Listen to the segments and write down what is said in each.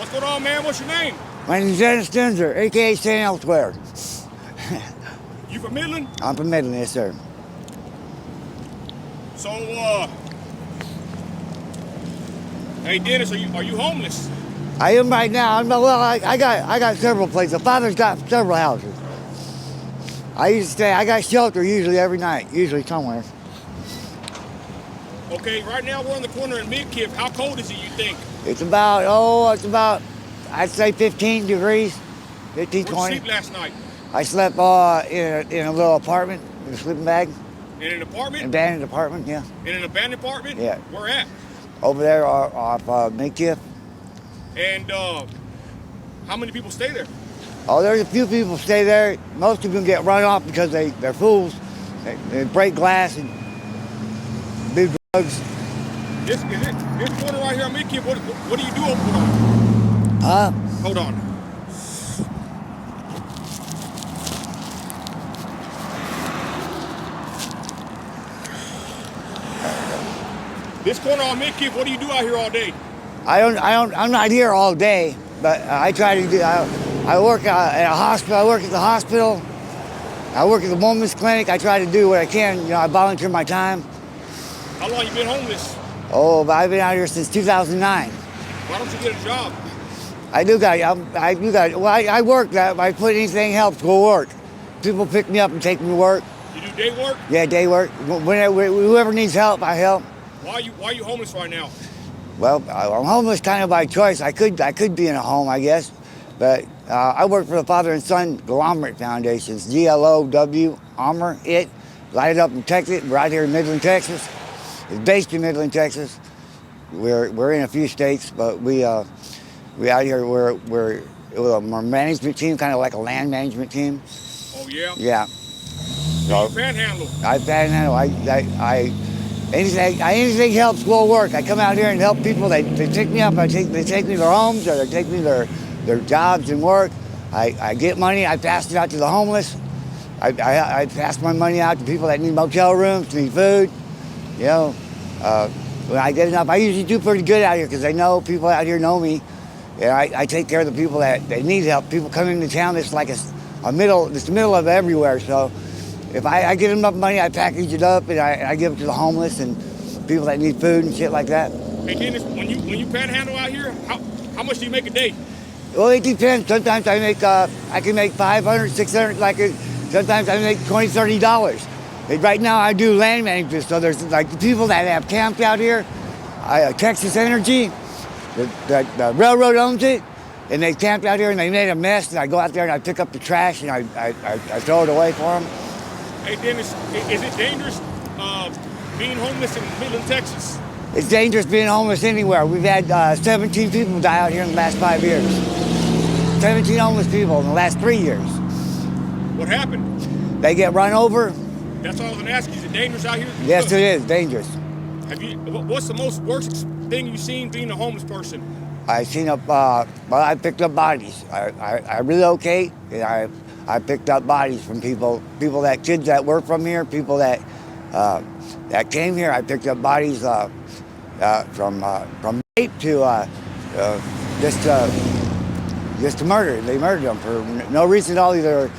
What's going on, man? What's your name? My name's Dennis Denzer, a.k.a. Stand Elsewhere. You from Midland? I'm from Midland, yes, sir. So, hey, Dennis, are you homeless? I am right now. I got several places. The father's got several houses. I got shelter usually every night, usually somewhere. Okay, right now we're on the corner in Midkiff. How cold is it, you think? It's about, I'd say 15 degrees, 15, 20. Where'd you sleep last night? I slept in a little apartment, in a sleeping bag. In an apartment? Abandoned apartment, yeah. In an abandoned apartment? Yeah. Where at? Over there off Midkiff. And how many people stay there? Oh, there's a few people stay there. Most of them get run off because they're fools. They break glass and do drugs. This corner right here on Midkiff, what do you do over there? Hold on. This corner on Midkiff, what do you do out here all day? I'm not here all day, but I try to do. I work at a hospital. I work at the hospital. I work at the women's clinic. I try to do what I can. You know, I volunteer my time. How long you been homeless? Oh, but I've been out here since 2009. Why don't you get a job? I work. I put anything helps go work. People pick me up and take me to work. You do day work? Yeah, day work. Whoever needs help, I help. Why are you homeless right now? Well, I'm homeless kind of by choice. I could be in a home, I guess, but I work for the Father and Son Glomerate Foundations, GLOW, Armor, it, light it up and protect it. We're out here in Midland, Texas. It's based in Midland, Texas. We're in a few states, but we out here we're a management team, kind of like a land management team. Oh yeah. Yeah. So you panhandle. I panhandle. Anything helps will work. I come out here and help people. They pick me up. They take me to their homes, or they take me to their jobs and work. I get money. I pass it out to the homeless. I pass my money out to people that need motel rooms, need food. You know, when I get enough, I usually do pretty good out here because I know people out here know me. And I take care of the people that need help. People come into town. It's like it's the middle of everywhere. So if I get enough money, I package it up and I give it to the homeless and people that need food and shit like that. Hey Candace, when you panhandle out here, how much do you make a day? Well, it depends. Sometimes I can make $500, $600. Sometimes I make $20, $30. Right now I do land management, so there's like the people that have camped out here. Texas Energy, the railroad owns it, and they camped out here and they made a mess. And I go out there and I pick up the trash and I throw it away for them. Hey Dennis, is it dangerous being homeless in Midland, Texas? It's dangerous being homeless anywhere. We've had 17 people die out here in the last 5 years. 17 homeless people in the last 3 years. What happened? They get run over. That's all I was gonna ask you. Is it dangerous out here? Yes, it is dangerous. What's the worst thing you've seen being a homeless person? I picked up bodies. I relocate, and I picked up bodies from kids that work from here, people that came here. I picked up bodies from rape to just to murder. They murdered them for no reason at all. Either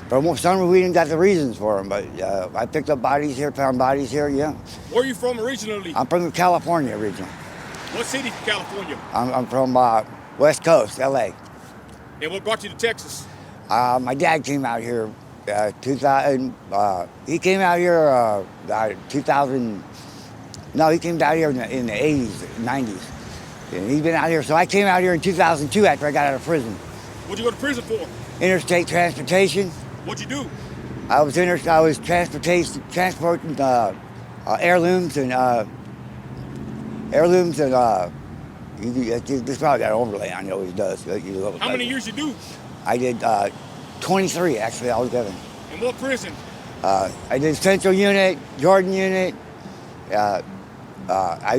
for some reason we didn't got the reasons for them, but I picked up bodies here, found bodies here. Yeah. Where are you from originally? I'm from California originally. What city from California? I'm from West Coast, LA. And what brought you to Texas? My dad came out here 2000. He came out here 2000. No, he came down here in the 80s, 90s. And he's been out here. So I came out here in 2002 after I got out of prison. What'd you go to prison for? Interstate transportation. What'd you do? I was transporting heirlooms and this probably got an overlay on it. Always does. How many years you do? I did 23 actually altogether. In what prison? I did Central Unit, Jordan Unit. I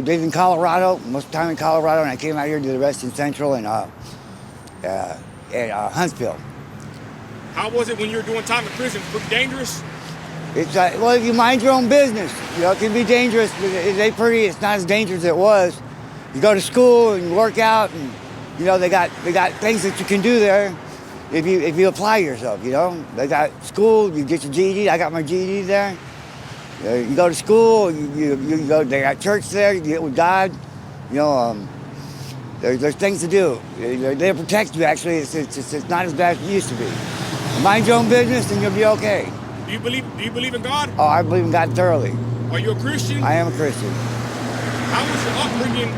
did in Colorado, most of the time in Colorado, and I came out here to the rest in Central and Huntsville. How was it when you were doing time in prison? Pretty dangerous? It's well, if you mind your own business, you know, it can be dangerous, but it's not as dangerous as it was. You go to school and you work out and you know, they got things that you can do there if you apply yourself. You know, they got school. You get your GED. I got my GED there. You go to school. You go. They got church there. You get with God. You know, there's things to do. They protect you. Actually, it's not as bad as it used to be. Mind your own business, and you'll be okay. Do you believe in God? Oh, I believe in God thoroughly. Are you a Christian? I am a Christian. How was your upbringing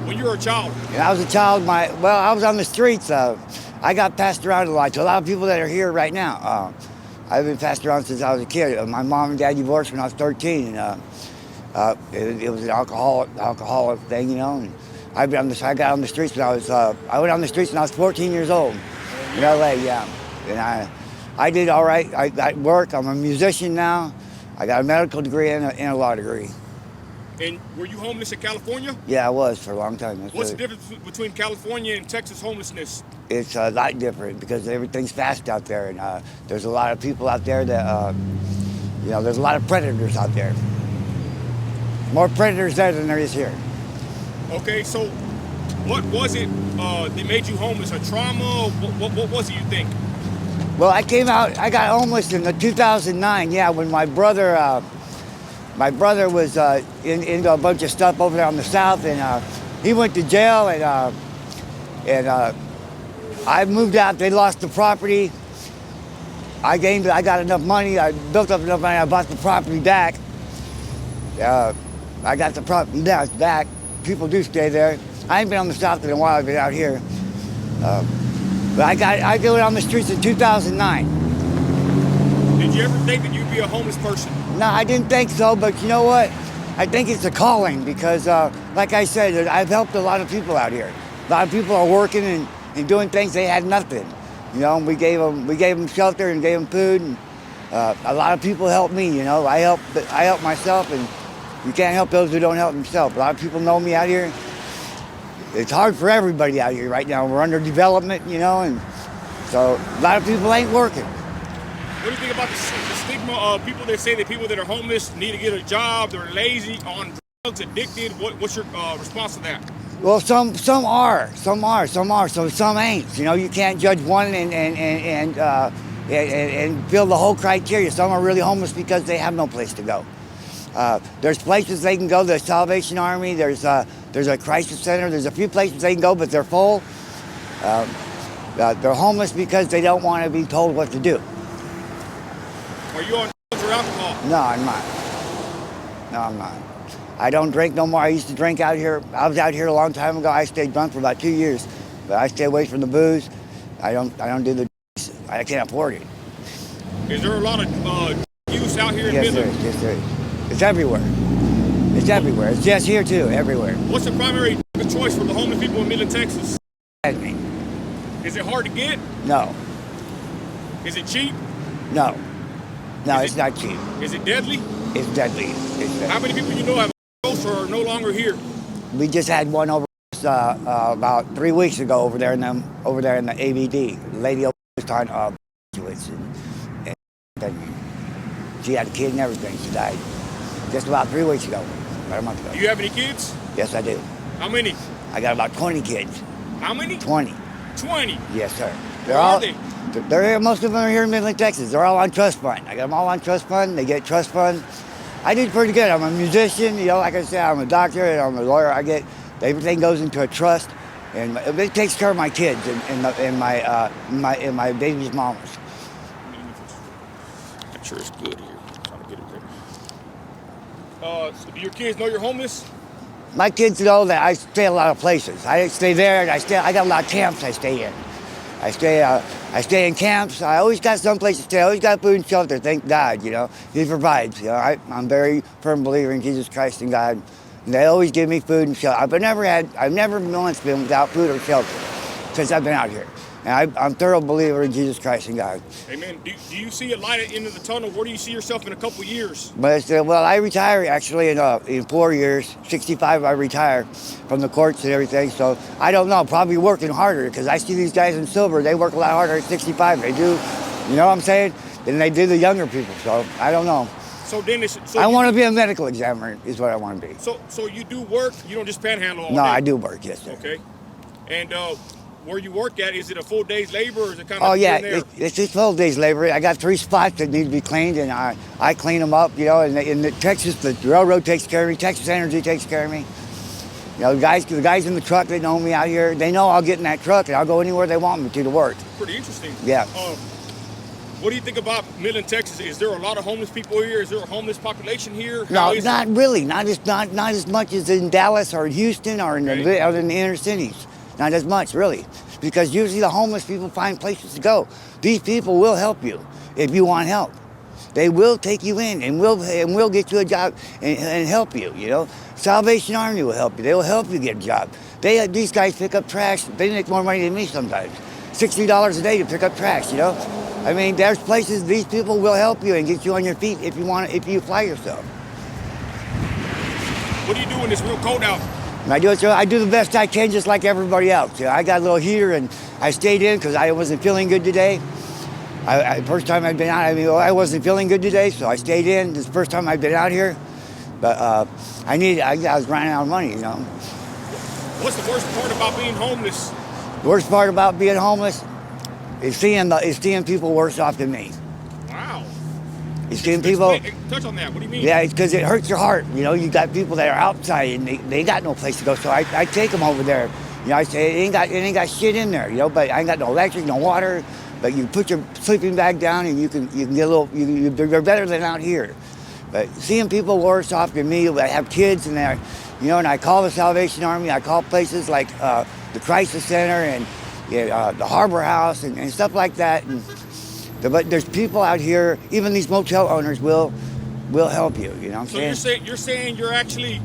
when you were a child? When I was a child, I was on the streets. I got passed around a lot to a lot of people that are here right now. I've been passed around since I was a kid. My mom and dad divorced when I was 13, and it was an alcoholic thing, you know. And I got on the streets when I went on the streets when I was 14 years old in LA, yeah. And I did all right. I got work. I'm a musician now. I got a medical degree and a law degree. And were you homeless in California? Yeah, I was for a long time. What's the difference between California and Texas homelessness? It's a lot different because everything's fast out there, and there's a lot of people out there that, you know, there's a lot of predators out there. More predators there than there is here. Okay, so what was it that made you homeless? A trauma? What was it, you think? Well, I got homeless in 2009, yeah, when my brother was into a bunch of stuff over there on the south, and he went to jail, and I moved out. They lost the property. I got enough money. I built up enough money. I bought the property back. I got the property back. People do stay there. I ain't been on the south in a while. I've been out here. But I got on the streets in 2009. Did you ever think that you'd be a homeless person? No, I didn't think so, but you know what? I think it's a calling because, like I said, I've helped a lot of people out here. A lot of people are working and doing things they had nothing. You know, we gave them shelter and gave them food, and a lot of people helped me. You know, I help myself, and you can't help those who don't help themselves. A lot of people know me out here. It's hard for everybody out here right now. We're under development, you know, and so a lot of people ain't working. What do you think about the stigma of people that say that people that are homeless need to get a job, they're lazy, on drugs, addicted? What's your response to that? Well, some are, so some ain't. You know, you can't judge one and fill the whole criteria. Some are really homeless because they have no place to go. There's places they can go. There's Salvation Army. There's a crisis center. There's a few places they can go, but they're full. They're homeless because they don't want to be told what to do. Are you on drugs or alcohol? No, I'm not. I don't drink no more. I used to drink out here. I was out here a long time ago. I stayed drunk for about 2 years, but I stay away from the booze. I don't do the drugs. I can't afford it. Is there a lot of use out here in Midland? Yes, there is. It's everywhere. It's just here too, everywhere. What's the primary choice for the homeless people in Midland, Texas? Is it hard to get? No. Is it cheap? No. No, it's not cheap. Is it deadly? It's deadly. How many people you know have or are no longer here? We just had one over about 3 weeks ago over there in the ABD. The lady over was talking and she had a kid and everything. She died just about 3 weeks ago, about a month ago. Do you have any kids? Yes, I do. How many? I got about 20 kids. How many? 20. 20? Yes, sir. Where are they? They're here. Most of them are here in Midland, Texas. They're all on trust fund. I got them all on trust fund. They get trust fund. I did pretty good. I'm a musician, you know. Like I said, I'm a doctor and I'm a lawyer. Everything goes into a trust, and it takes care of my kids and my baby's mamas. That sure is good here. I'm trying to get it there. So do your kids know you're homeless? My kids know that I stay a lot of places. I stay there, and I got a lot of camps I stay in. I stay in camps. I always got some place to stay. I always got food and shelter. Thank God, you know. He provides. You know, I'm a very firm believer in Jesus Christ and God. And they always give me food and shelter. I've never once been without food or shelter since I've been out here. And I'm a thorough believer in Jesus Christ and God. Amen. Do you see a light at the end of the tunnel? Where do you see yourself in a couple years? But I retire actually in 4 years. 65, I retire from the courts and everything. So I don't know. Probably working harder because I see these guys in silver. They work a lot harder at 65. They do. You know what I'm saying? Than they do the younger people. So I don't know. So then, I want to be a medical examiner. Is what I want to be. So you do work. You don't just panhandle all No, day. I do work. Yes, sir. Okay. And where you work at, is it a full day's labor, or is it kind Oh of yeah, here and there? it's just 12 days labor. I got 3 spots that need to be cleaned, and I clean them up. You know, and in Texas, the railroad takes care of me. Texas Energy takes care of me. You know, the guys in the truck, they know me out here. They know I'll get in that truck and I'll go anywhere they want me to work. Pretty interesting. Yeah. What do you think about Midland, Texas? Is there a lot of homeless people here? Is there a homeless population here? No, not really. Not as much as in Dallas or in Houston or in the inner cities. Not as much, really, because usually the homeless people find places to go. These people will help you if you want help. They will take you in and will get you a job and help you. You know, Salvation Army will help you. They will help you get a job. These guys pick up trash. They make more money than me sometimes. $60 a day to pick up trash. You know. I mean, there's places these people will help you and get you on your feet if you fly yourself. What do you do when it's real cold out? I do the best I can, just like everybody else. You know, I got a little heater, and I stayed in because I wasn't feeling good today. First time I'd been out, I wasn't feeling good today, so I stayed in. This is the first time I've been out here, but I was running out of money. You know. What's the worst part about being homeless? The worst part about being homeless is seeing people worse off than me. Wow. You seeing people. Touch on that. What do you mean? Yeah, it's because it hurts your heart. You know, you got people that are outside and they got no place to go. So I take them over there. You know, I say it ain't got shit in there. You know, but I ain't got no electric, no water. But you put your sleeping bag down and you can get a little. They're better than out here. But seeing people worse off than me, that have kids and they're, you know, and I call the Salvation Army. I call places like the Crisis Center and the Harbor House and stuff like that. But there's people out here, even these motel owners will help you. You know what I'm saying? You're saying you're actually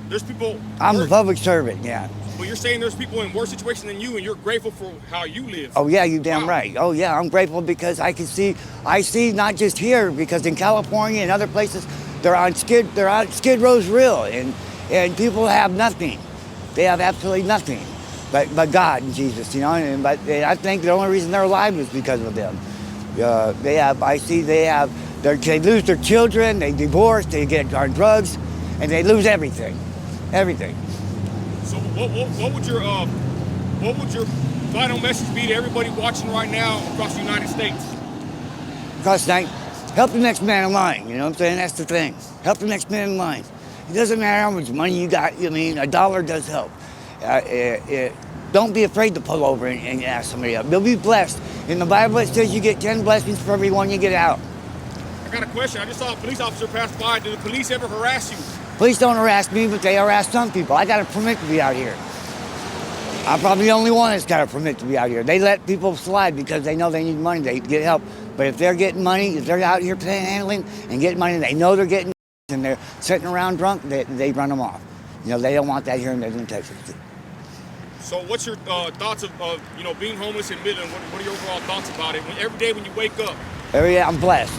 there's people. I'm a public servant, yeah. But you're saying there's people in worse situations than you, and you're grateful for how you live. Oh yeah, you damn right. Oh yeah, I'm grateful because I see not just here, because in California and other places, they're on skid rows real, and people have nothing. They have absolutely nothing. But God and Jesus, you know, and I think the only reason they're alive is because of them. They lose their children, they divorce, they get on drugs, and they lose everything. So what would your final message be to everybody watching right now across the United States? Help the next man in line, you know what I'm saying? That's the thing. Help the next man in line. It doesn't matter how much money you got. I mean, $1 does help. Don't be afraid to pull over and ask somebody up. You'll be blessed. In the Bible, it says you get 10 blessings for every one you get out. I got a question. I just saw a police officer pass by. Do the police ever harass you? Police don't harass me, but they harass some people. I got a permit to be out here. I'm probably the only one that's got a permit to be out here. They let people slide because they know they need money. They get help. But if they're getting money, if they're out here panhandling and getting money, they know they're getting and they're sitting around drunk, they run them off. You know, they don't want that here in Midland, Texas. So what's your thoughts of being homeless in Midland? What are your overall thoughts about it? Every day when you wake up? Every day, I'm blessed.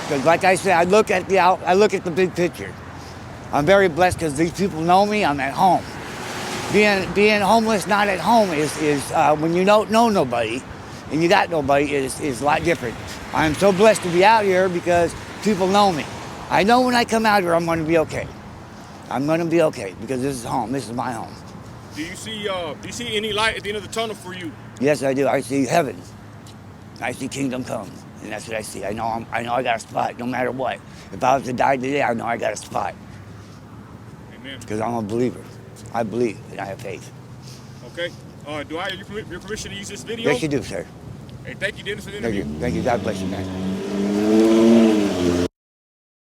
Because like I said, I look at the big picture. I'm very blessed because these people know me. I'm at home. Being homeless, not at home, is when you don't know nobody and you got nobody is a lot different. I'm so blessed to be out here because people know me. I know when I come out here, I'm going to be okay. I'm going to be okay because this is home. This is my home. Do you see any light at the end of the tunnel for you? Yes, I do. I see heaven. I see kingdom come, and that's what I see. I know I got a spot, no matter what. If I was to die today, I know I got a spot. Amen. Because I'm a believer. I believe and I have faith. Okay. Do I have your permission to use this video? Yes, you do, sir. Hey, thank you, Dennis, for the interview. Thank you. God bless you, man.